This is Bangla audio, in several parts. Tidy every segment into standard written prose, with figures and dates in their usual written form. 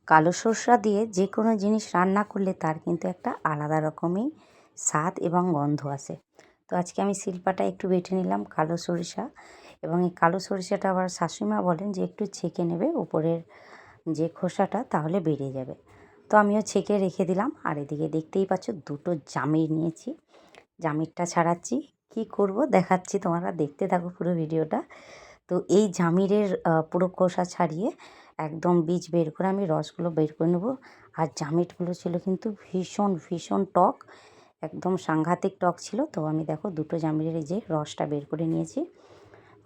কালো সর্ষা দিয়ে যে কোনো জিনিস রান্না করলে তার কিন্তু একটা আলাদা রকমই স্বাদ এবং গন্ধ আসে। তো আজকে আমি শিলপাটায় একটু বেটে নিলাম কালো সরিষা, এবং এই কালো সরিষাটা আবার শাশুড়িমা বলেন যে একটু ছেঁকে নেবে উপরের যে খোসাটা, তাহলে বেরিয়ে যাবে। তো আমিও ছেঁকে রেখে দিলাম। আর এদিকে দেখতেই পাচ্ছ দুটো জামির নিয়েছি, জামিরটা ছাড়াচ্ছি। কি করব দেখাচ্ছি, তোমরা দেখতে থাকো পুরো ভিডিওটা। তো এই জামিরের পুরো খোসা ছাড়িয়ে একদম বীজ বের করে আমি রসগুলো বের করে নেবো। আর জামিরগুলো ছিল কিন্তু ভীষণ ভীষণ টক, একদম সাংঘাতিক টক ছিল। তো আমি দেখো দুটো জামিরের এই যে রসটা বের করে নিয়েছি,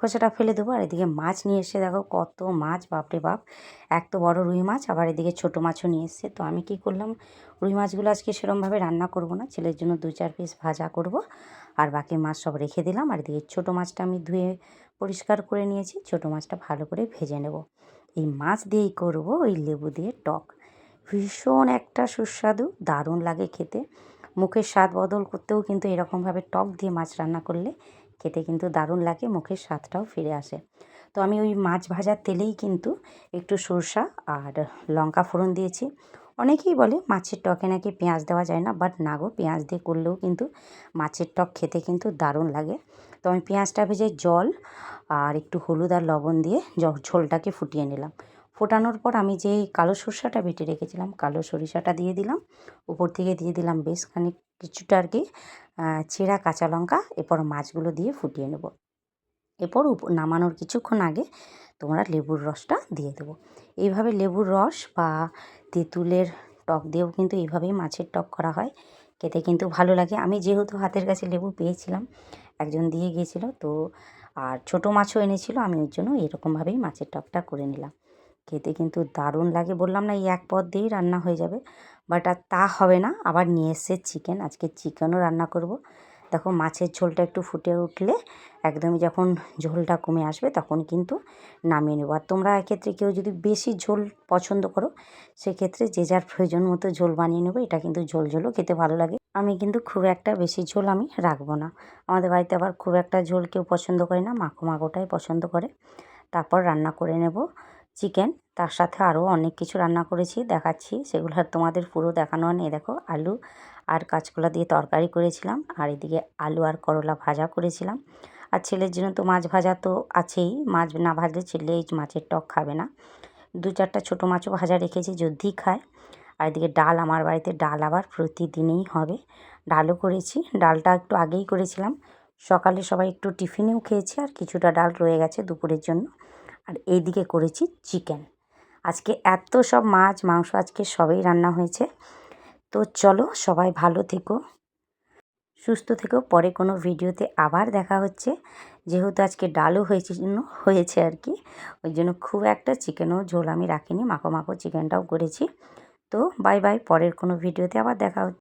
খোসাটা ফেলে দেবো। আর এদিকে মাছ নিয়ে এসে দেখো কত মাছ, বাপরে বাপ! এক তো বড় রুই মাছ, আবার এদিকে ছোটো মাছও নিয়ে এসছে। তো আমি কি করলাম, রুই মাছগুলো আজকে সেরমভাবে রান্না করব না, ছেলের জন্য 2-4 পিস ভাজা করব, আর বাকি মাছ সব রেখে দিলাম। আর এদিকে ছোটো মাছটা আমি ধুয়ে পরিষ্কার করে নিয়েছি, ছোটো মাছটা ভালো করে ভেজে নেব। এই মাছ দিয়েই করব ওই লেবু দিয়ে টক, ভীষণ একটা সুস্বাদু, দারুণ লাগে খেতে। মুখের স্বাদ বদল করতেও কিন্তু এরকমভাবে টক দিয়ে মাছ রান্না করলে খেতে কিন্তু দারুণ লাগে, মুখের স্বাদটাও ফিরে আসে। তো আমি ওই মাছ ভাজার তেলেই কিন্তু একটু সরষা আর লঙ্কা ফোড়ন দিয়েছি। অনেকেই বলে মাছের টকে নাকি পেঁয়াজ দেওয়া যায় না, বাট না গো, পেঁয়াজ দিয়ে করলেও কিন্তু মাছের টক খেতে কিন্তু দারুণ লাগে। তো আমি পেঁয়াজটা ভেজে জল আর একটু হলুদ আর লবণ দিয়ে ঝোলটাকে ফুটিয়ে নিলাম। ফোটানোর পর আমি যে কালো সরষাটা বেটে রেখেছিলাম, কালো সরিষাটা দিয়ে দিলাম। উপর থেকে দিয়ে দিলাম বেশ কিছুটা আর কি ছেঁড়া কাঁচা লঙ্কা। এরপর মাছগুলো দিয়ে ফুটিয়ে নেব। এরপর নামানোর কিছুক্ষণ আগে তোমরা লেবুর রসটা দিয়ে দেবো। এইভাবে লেবুর রস বা তেঁতুলের টক দিয়েও কিন্তু এইভাবেই মাছের টক করা হয়, খেতে কিন্তু ভালো লাগে। আমি যেহেতু হাতের কাছে লেবু পেয়েছিলাম, একজন দিয়ে গিয়েছিল, তো আর ছোটো মাছও এনেছিল, আমি ওই জন্য এরকমভাবেই মাছের টকটা করে নিলাম। খেতে কিন্তু দারুণ লাগে, বললাম না এই এক পদ দিয়েই রান্না হয়ে যাবে। বাট আর তা হবে না, আবার নিয়ে এসছে চিকেন, আজকে চিকেনও রান্না করব। দেখো মাছের ঝোলটা একটু ফুটে উঠলে, একদমই যখন ঝোলটা কমে আসবে তখন কিন্তু নামিয়ে নেবো। আর তোমরা এক্ষেত্রে কেউ যদি বেশি ঝোল পছন্দ করো, সেক্ষেত্রে যে যার প্রয়োজন মতো ঝোল বানিয়ে নেবো। এটা কিন্তু ঝোল ঝোলও খেতে ভালো লাগে। আমি কিন্তু খুব একটা বেশি ঝোল আমি রাখবো না। আমাদের বাড়িতে আবার খুব একটা ঝোল কেউ পছন্দ করে না, মাখো মাখোটাই পছন্দ করে। তারপর রান্না করে নেব চিকেন। তার সাথে আরও অনেক কিছু রান্না করেছি, দেখাচ্ছি। সেগুলো আর তোমাদের পুরো দেখানো হয় না। দেখো আলু আর কাঁচকলা দিয়ে তরকারি করেছিলাম, আর এদিকে আলু আর করলা ভাজা করেছিলাম। আর ছেলের জন্য তো মাছ ভাজা তো আছেই, মাছ না ভাজলে ছেলে এই মাছের টক খাবে না। 2-4টা ছোটো মাছও ভাজা রেখেছি যদি খায়। আর এদিকে ডাল, আমার বাড়িতে ডাল আবার প্রতিদিনই হবে, ডালও করেছি। ডালটা একটু আগেই করেছিলাম, সকালে সবাই একটু টিফিনেও খেয়েছি, আর কিছুটা ডাল রয়ে গেছে দুপুরের জন্য। আর এইদিকে করেছি চিকেন। আজকে এত সব মাছ মাংস আজকে সবই রান্না হয়েছে। তো চলো, সবাই ভালো থেকো, সুস্থ থেকো। পরে কোনো ভিডিওতে আবার দেখা হচ্ছে। যেহেতু আজকে ডালও হয়েছে আর কি, ওই জন্য খুব একটা চিকেনও ঝোল আমি রাখিনি, মাখো মাখো চিকেনটাও করেছি। তো বাই বাই, পরের কোনো ভিডিওতে আবার দেখা হচ্ছে।